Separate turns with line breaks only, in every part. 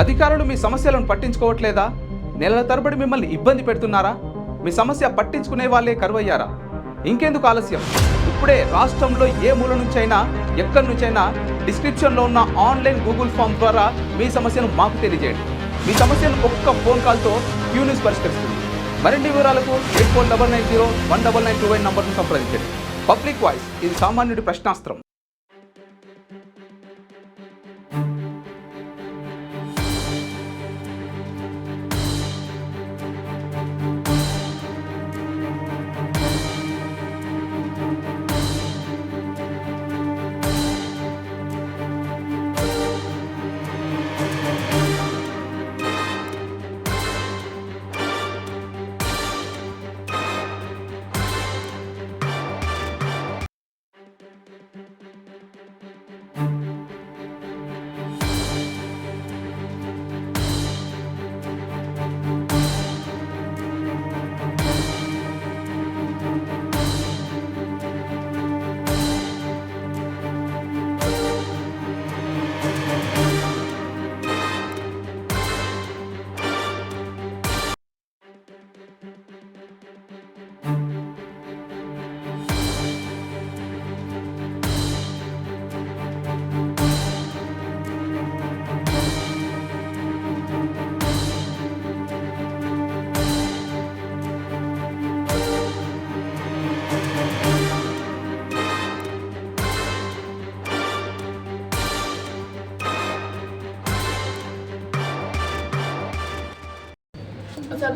అధికారులు మీ సమస్యలను పట్టించుకోవట్లేదా? నెలల తరబడి మిమ్మల్ని ఇబ్బంది పెడుతున్నారా? మీ సమస్య పట్టించుకునే వాళ్ళే కరువయ్యారా? ఇంకెందుకు ఆలస్యం? ఇప్పుడే రాష్ట్రంలో ఏ మూల నుంచైనా ఎక్కడి నుంచైనా డిస్క్రిప్షన్లో ఉన్న ఆన్లైన్ గూగుల్ ఫామ్ ద్వారా మీ సమస్యను మాకు తెలియజేయండి. మీ సమస్యను ఒక్క ఫోన్ కాల్తో క్యూ న్యూస్ పరిష్కరిస్తుంది. మరిన్ని వివరాలకు 8490199929 నంబర్ను సంప్రదించండి. పబ్లిక్ వాయిస్, ఇది సామాన్యుడి ప్రశ్నాస్త్రం.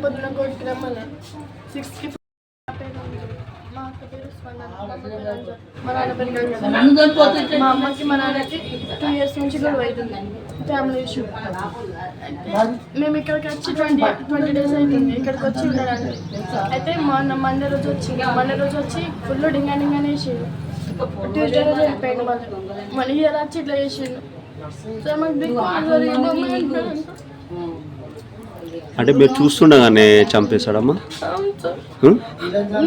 పొద్దున కోర్టుకి రమ్మన్నా 6కి మా అక్క పేరు స్పందన, మా నాన్న పేరు గంగ. మా అమ్మకి మా నాన్నకి 2 years నుంచి గొడవ అవుతుంది, ఫ్యామిలీ ఇష్యూ. మేము ఇక్కడికి వచ్చి 20 days అవుతుంది ఇక్కడికి వచ్చి ఉండడానికి. అయితే మండే రోజు వచ్చి ఫుల్ డింగా వేసిండు. ట్యూస్డే రోజు వెళ్ళిపోయింది. మళ్ళీ ఇయర్ వచ్చి ఇట్లా చేసిండు. సో మాకు
అంటే మీరు చూస్తుండగానే చంపేశాడమ్మా?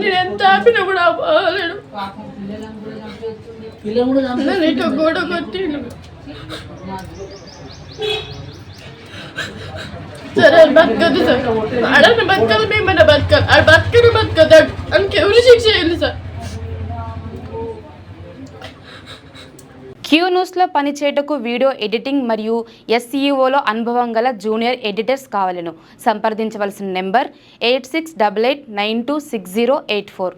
నేను ఎంత ఆపినా కూడా అవ్వలేడు. ఇటు గోడ కొట్టిండు. సరే బతకదు సార్, ఆడని బతకాలి, మేమన్నా బతకాలి. ఆడ బతకదాడు అని ఎవరు శిక్ష చేయాలి సార్?
క్యూ న్యూస్లో పనిచేయటకు వీడియో ఎడిటింగ్ మరియు SEOలో అనుభవం గల జూనియర్ ఎడిటర్స్ కావాలను సంప్రదించవలసిన నెంబర్ 8688926084.